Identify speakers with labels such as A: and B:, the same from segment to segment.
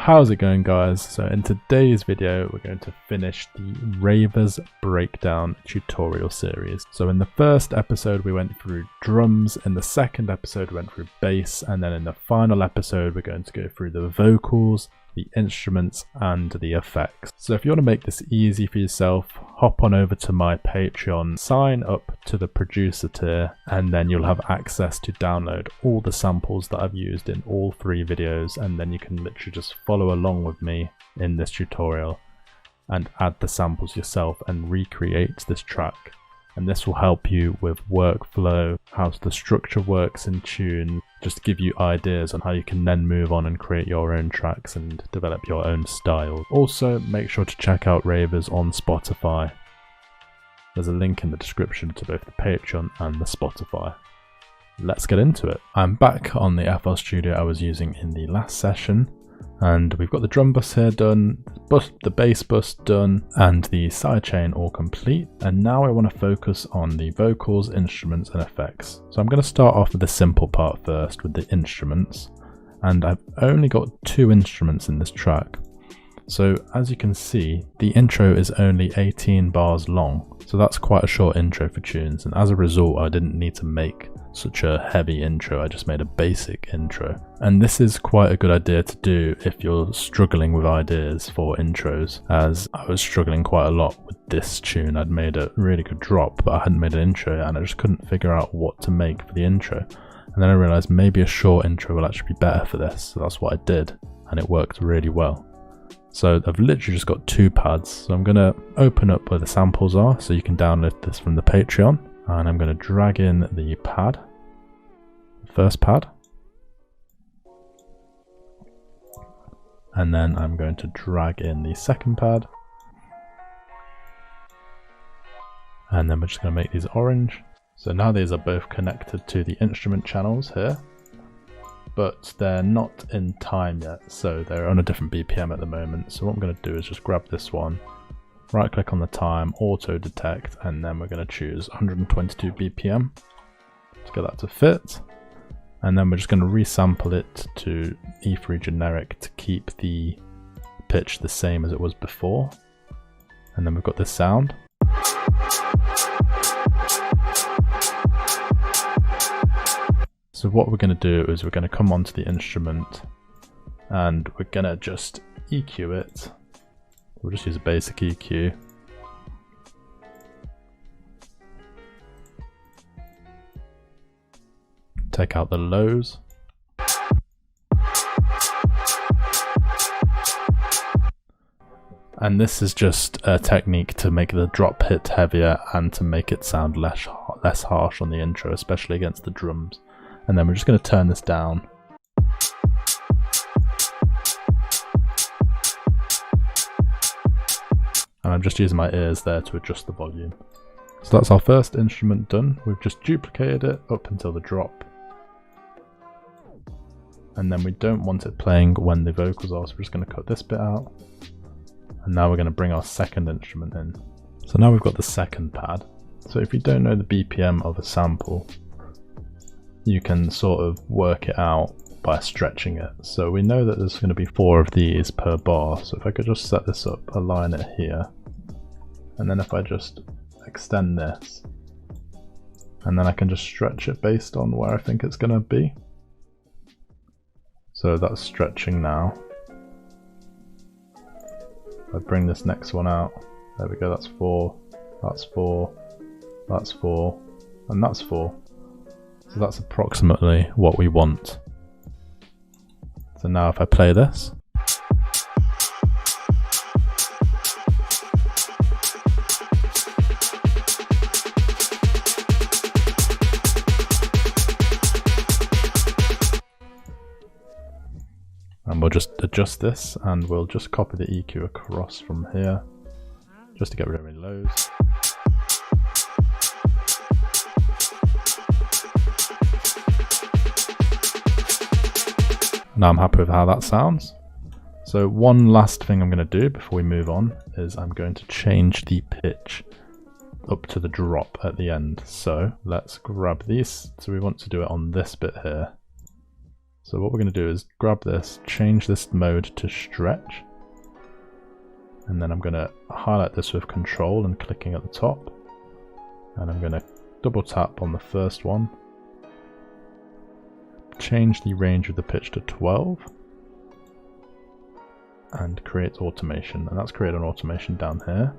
A: How's it going, guys? So in today's video we're going to finish the Ravers breakdown tutorial series. So in the first episode we went through drums, in the second episode we went through bass, and then in the final episode we're going to go through the vocals, the instruments and the effects. So if you want to make this easy for yourself, hop on over to my Patreon, sign up to the producer tier, and then you'll have access to download all the samples that I've used in all three videos, and then you can literally just follow along with me in this tutorial and add the samples yourself and recreate this track. And this will help you with workflow, how the structure works in tune, just give you ideas on how you can then move on and create your own tracks and develop your own style. Also, make sure to check out Ravers on Spotify. There's a link in the description to both the Patreon and the Spotify. Let's get into it. I'm back on the FL Studio I was using in the last session, and we've got the drum bus here done, the bass bus done, and the sidechain all complete. And now I want to focus on the vocals, instruments and effects. So I'm going to start off with the simple part first, with the instruments. And I've only got 2 instruments in this track. So as you can see, the intro is only 18 bars long. So that's quite a short intro for tunes, and as a result I didn't need to make such a heavy intro, I just made a basic intro. And this is quite a good idea to do if you're struggling with ideas for intros, as I was struggling quite a lot with this tune. I'd made a really good drop, but I hadn't made an intro and I just couldn't figure out what to make for the intro. And then I realised maybe a short intro will actually be better for this, so that's what I did, and it worked really well. So I've literally just got 2 pads, so I'm going to open up where the samples are so you can download this from the Patreon, and I'm going to drag in the pad, the first pad, and then I'm going to drag in the second pad, and then we're just going to make these orange. So now these are both connected to the instrument channels here, but they're not in time yet, so they're on a different BPM at the moment. So what I'm going to do is just grab this one, right click on the time, auto detect, and then we're going to choose 122 BPM to get that to fit. And then we're just going to resample it to E3 generic to keep the pitch the same as it was before. And then we've got this sound. So what we're going to do is we're going to come onto the instrument and we're going to just EQ it. We'll just use a basic EQ. Take out the lows. And this is just a technique to make the drop hit heavier and to make it sound less harsh on the intro, especially against the drums. And then we're just going to turn this down. And I'm just using my ears there to adjust the volume. So that's our first instrument done. We've just duplicated it up until the drop. And then we don't want it playing when the vocals are, so we're just going to cut this bit out. And now we're going to bring our second instrument in. So now we've got the second pad. So if you don't know the BPM of a sample, you can sort of work it out by stretching it. So we know that there's going to be 4 of these per bar. So if I could just set this up, align it here, and then if I just extend this, and then I can just stretch it based on where I think it's going to be. So that's stretching now. I bring this next one out. There we go, that's 4, that's 4, that's 4, and that's 4. So that's approximately what we want. So now if I play this, and we'll just adjust this, and we'll just copy the EQ across from here just to get rid of any lows. Now I'm happy with how that sounds. So one last thing I'm going to do before we move on is I'm going to change the pitch up to the drop at the end. So let's grab these. So we want to do it on this bit here. So what we're going to do is grab this, change this mode to stretch, and then I'm going to highlight this with Control and clicking at the top, and I'm going to double tap on the first one, change the range of the pitch to 12, and create automation, and that's created an automation down here.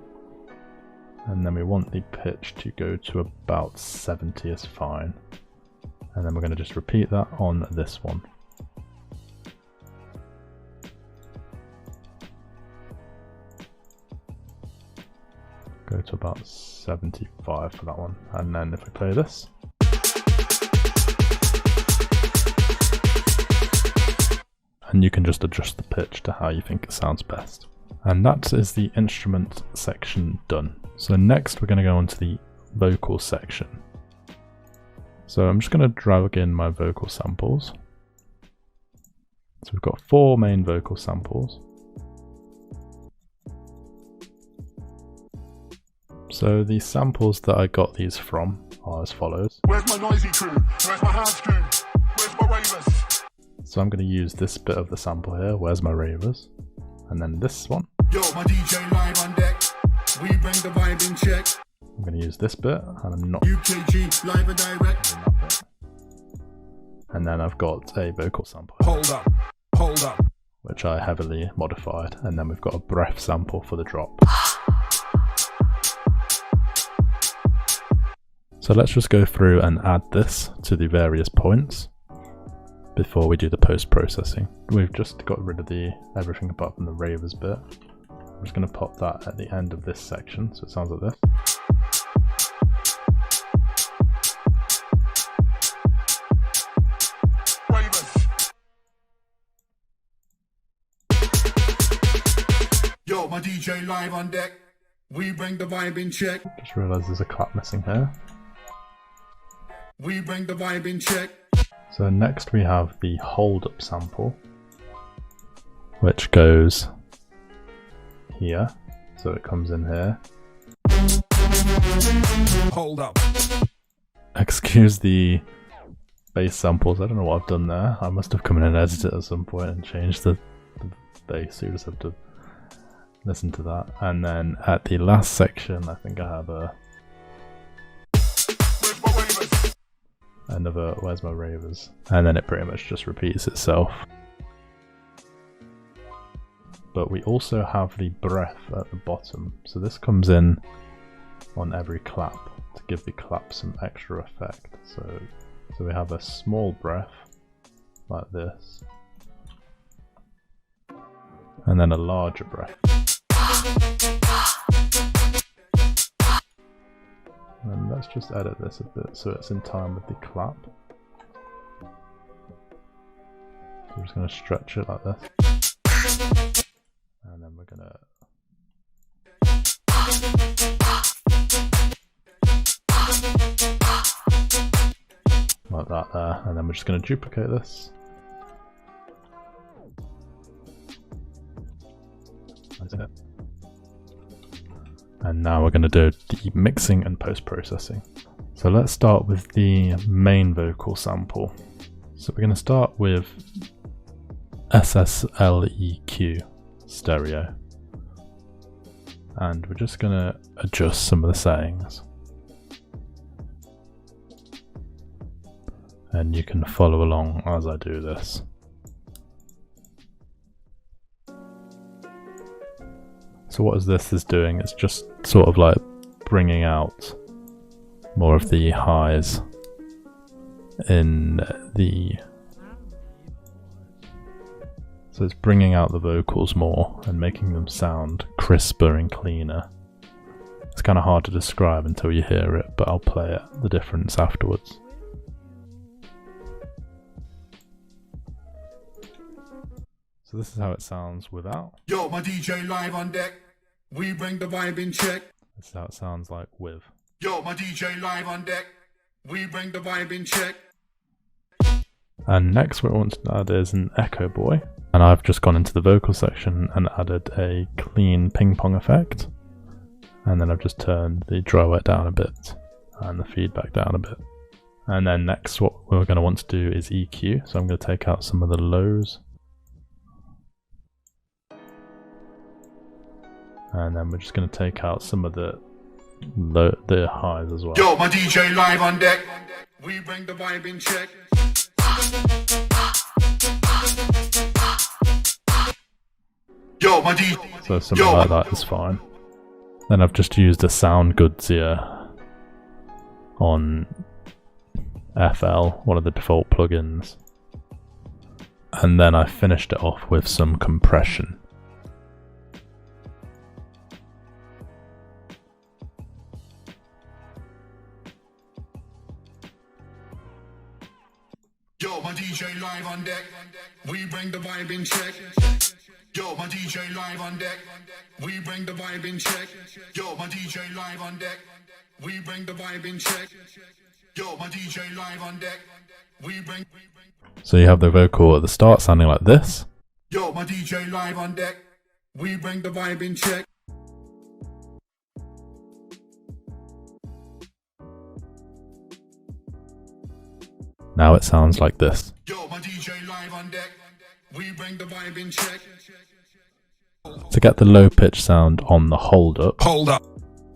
A: And then we want the pitch to go to about 70 is fine. And then we're going to just repeat that on this one. Go to about 75 for that one. And then if we play this. And you can just adjust the pitch to how you think it sounds best. And that is the instrument section done. So next we're going to go on to the vocal section. So I'm just going to drag in my vocal samples. So we've got 4 main vocal samples. So the samples that I got these from are as follows.
B: Where's my noisy crew? Where's my house crew? Where's my ravers?
A: So I'm going to use this bit of the sample here, Where's My Ravers, and then this one.
B: Yo, my DJ live on deck. We bring the vibe in check.
A: I'm going to use this bit, and I'm not.
B: UKG live and direct.
A: And then I've got a vocal sample.
B: Hold up.
A: Which I heavily modified, and then we've got a breath sample for the drop. So let's just go through and add this to the various points before we do the post-processing. We've just got rid of everything apart from the ravers bit. I'm just going to pop that at the end of this section, so it sounds like this.
B: Ravers. Yo, my DJ live on deck. We bring the vibe in check.
A: Just realised there's a clap missing here.
B: We bring the vibe in check.
A: So next we have the hold up sample, which goes here, so it comes in here.
B: Hold up.
A: Excuse the bass samples, I don't know what I've done there. I must have come in and edited it at some point and changed the bass, so you just have to listen to that. And then at the last section I think I have another Where's My Ravers, and then it pretty much just repeats itself. But we also have the breath at the bottom, so this comes in on every clap to give the clap some extra effect. So we have a small breath like this, and then a larger breath. And let's just edit this a bit so it's in time with the clap. So we're just going to stretch it like this. And then we're going to... like that there. And then we're just going to duplicate this. That's it. And now we're going to do the mixing and post-processing. So let's start with the main vocal sample. So we're going to start with SSLEQ stereo. And we're just going to adjust some of the settings. And you can follow along as I do this. So what this is doing, it's just sort of like bringing out more of the highs in the... So it's bringing out the vocals more and making them sound crisper and cleaner. It's kind of hard to describe until you hear it, but I'll play it, the difference afterwards. So this is how it sounds without.
B: Yo, my DJ live on deck. We bring the vibe in check.
A: This is how it sounds like with.
B: Yo, my DJ live on deck. We bring the vibe in check.
A: And next what I want to add is an echo boy. And I've just gone into the vocal section and added a clean ping pong effect. And then I've just turned the dry wet down a bit and the feedback down a bit. And then next what we're going to want to do is EQ. So I'm going to take out some of the lows. And then we're just going to take out some of the highs as well.
B: Yo, my DJ live on deck. We bring the vibe in check. Yo, my DJ.
A: So something like that is fine. Then I've just used a Sound Goods here on FL, one of the default plugins. And then I finished it off with some compression.
B: Yo, my DJ live on deck. We bring the vibe in check. Yo, my DJ live on deck. We bring the vibe in check. Yo, my DJ live on deck. We bring the vibe in check. Yo, my DJ live on deck. We bring.
A: So you have the vocal at the start sounding like this.
B: Yo, my DJ live on deck. We bring the vibe in check.
A: Now it sounds like this.
B: Yo, my DJ live on deck. We bring the vibe in check.
A: To get the low pitch sound on the hold up,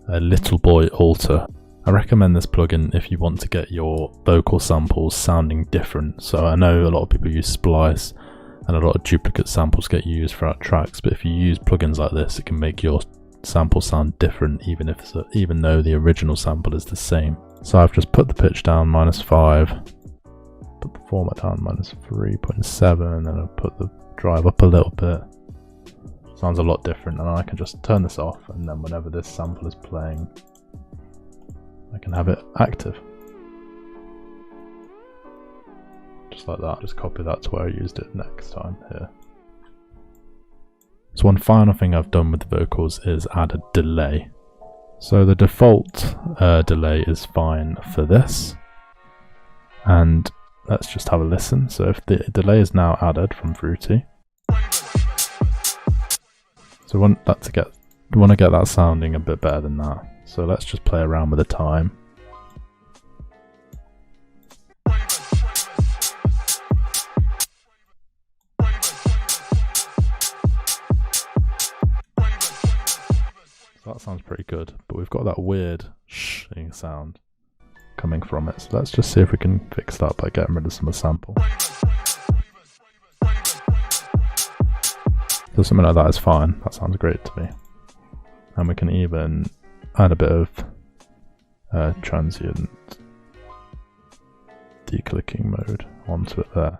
A: a Little Boy alter. I recommend this plugin if you want to get your vocal samples sounding different. So I know a lot of people use Splice and a lot of duplicate samples get used throughout tracks, but if you use plugins like this, it can make your sample sound different even though the original sample is the same. So I've just put the pitch down -5. Put the format down -3.7, and then I'll put the drive up a little bit. Sounds a lot different, and I can just turn this off, and then whenever this sample is playing, I can have it active. Just like that. Just copy that to where I used it next time here. So one final thing I've done with the vocals is add a delay. So the default delay is fine for this, and let's just have a listen. So if the delay is now added from Fruity, so we want to get that sounding a bit better than that. So let's just play around with the time. So that sounds pretty good, but we've got that weird shing sound coming from it. So let's just see if we can fix that by getting rid of some of the sample. So something like that is fine. That sounds great to me. And we can even add a bit of transient declicking mode onto it there.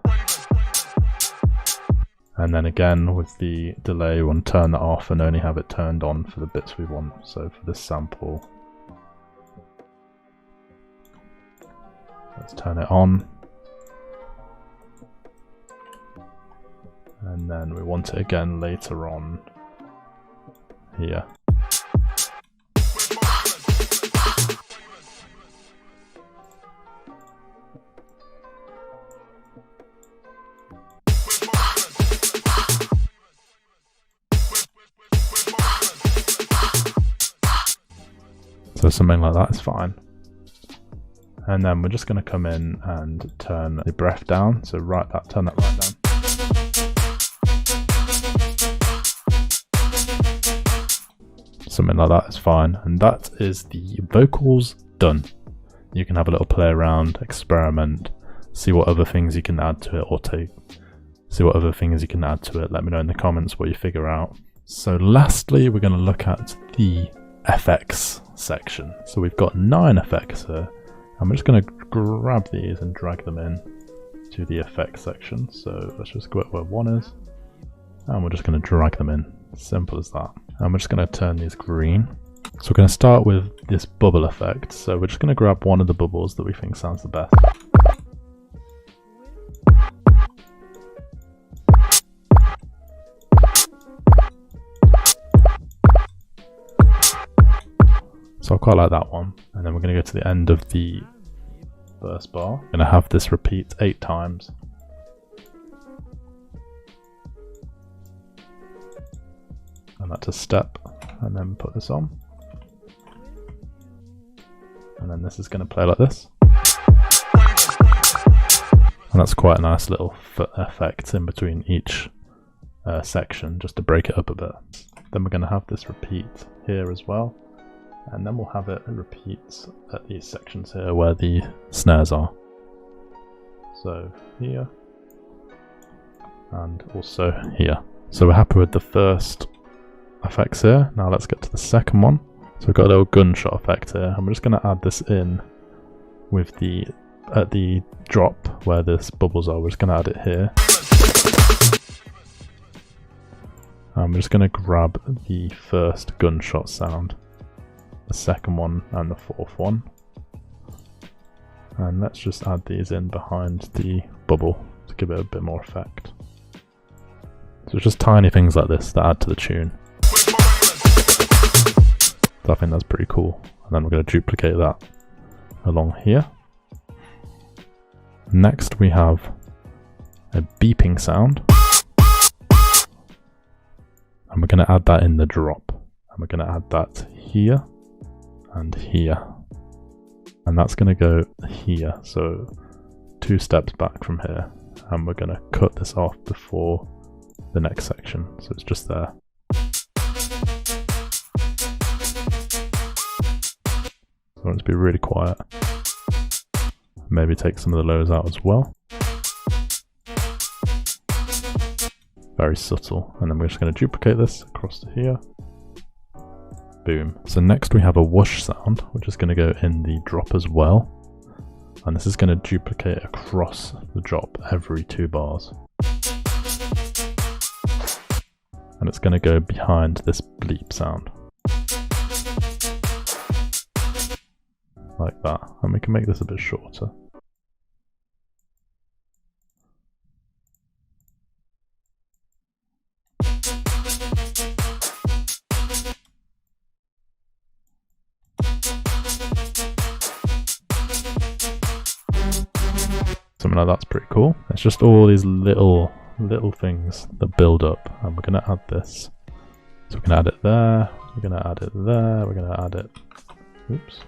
A: And then again with the delay, we want to turn that off and only have it turned on for the bits we want. So for this sample, let's turn it on. And then we want it again later on here. So something like that is fine. And then we're just going to come in and turn the breath down. So turn that right down. Something like that is fine. And that is the vocals done. You can have a little play around, experiment, see what other things you can add to it, or see what other things you can add to it. Let me know in the comments what you figure out. So lastly, we're going to look at the FX section. So we've got 9 effects here. I'm just going to grab these and drag them in to the effects section. So let's just go up where 1 is, and we're just going to drag them in. Simple as that. And we're just going to turn these green. So we're going to start with this bubble effect. So we're just going to grab one of the bubbles that we think sounds the best. So I quite like that one. And then we're going to go to the end of the first bar. I'm going to have this repeat 8 times. And that's a step. And then put this on. And then this is going to play like this. And that's quite a nice little effect in between each section, just to break it up a bit. Then we're going to have this repeat here as well, and then we'll have it repeat at these sections here where the snares are. So here, and also here. So we're happy with the first effects here. Now let's get to the second one. So we've got a little gunshot effect here, and we're just going to add this in with the at the drop where this bubbles are. We're just going to add it here. And we're just going to grab the first gunshot sound, the second one and the fourth one. And let's just add these in behind the bubble to give it a bit more effect. So it's just tiny things like this that add to the tune. So I think that's pretty cool. And then we're going to duplicate that along here. Next we have a beeping sound. And we're going to add that in the drop. And we're going to add that here and here. And that's going to go here. So 2 steps back from here. And we're going to cut this off before the next section. So it's just there. So I want it to be really quiet. Maybe take some of the lows out as well. Very subtle. And then we're just going to duplicate this across to here. Boom. So next we have a whoosh sound, which is going to go in the drop as well. And this is going to duplicate across the drop every 2 bars. And it's going to go behind this bleep sound. Like that. And we can make this a bit shorter. Something like that's pretty cool. It's just all these little things that build up, and we're going to add this. So we're going to add it there, we're going to add it there, we're going to add it, oops,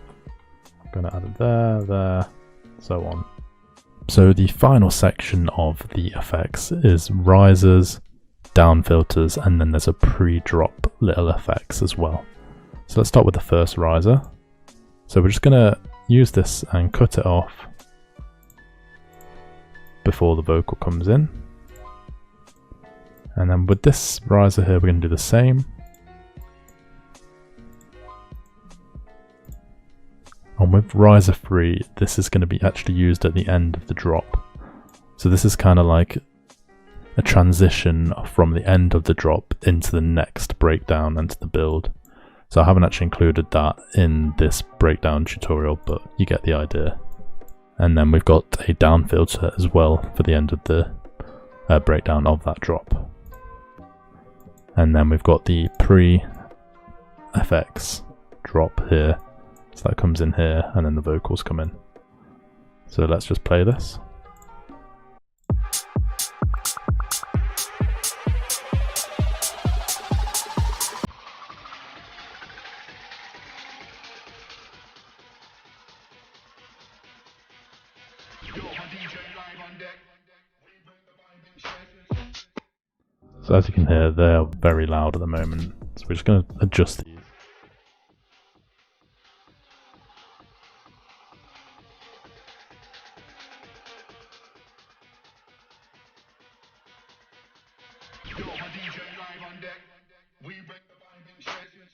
A: we're going to add it there, so on. So the final section of the effects is risers, down filters, and then there's a pre-drop little effects as well. So let's start with the first riser. So we're just going to use this and cut it off before the vocal comes in. And then with this riser here, we're going to do the same. And with riser 3, this is going to be actually used at the end of the drop. So this is kind of like a transition from the end of the drop into the next breakdown and to the build. So I haven't actually included that in this breakdown tutorial, but you get the idea. And then we've got a down filter as well for the end of the breakdown of that drop. And then we've got the pre-FX drop here. So that comes in here, and then the vocals come in. So let's just play this. So as you can hear, they're very loud at the moment, so we're just going to adjust these.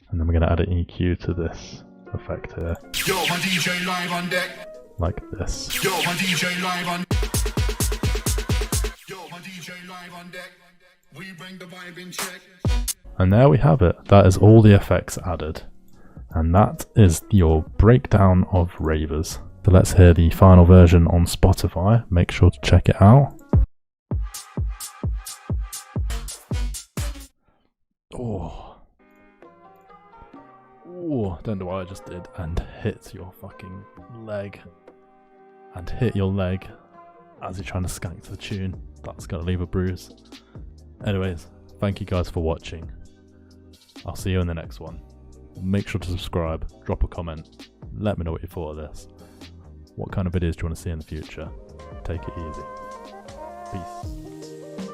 A: And then we're going to add an EQ to this effect here.
B: Yo, my DJ live on deck.
A: Like this.
B: Yo, my DJ live on. Yo, my DJ live on deck. We bring the vibe in check.
A: And there we have it. That is all the effects added. And that is your breakdown of Ravers. So let's hear the final version on Spotify. Make sure to check it out. Oh, don't know what I just did. And hit your fucking leg. And hit your leg as you're trying to skank to the tune. That's going to leave a bruise. Anyways, thank you guys for watching. I'll see you in the next one. Make sure to subscribe, drop a comment, let me know what you thought of this. What kind of videos do you want to see in the future? Take it easy. Peace.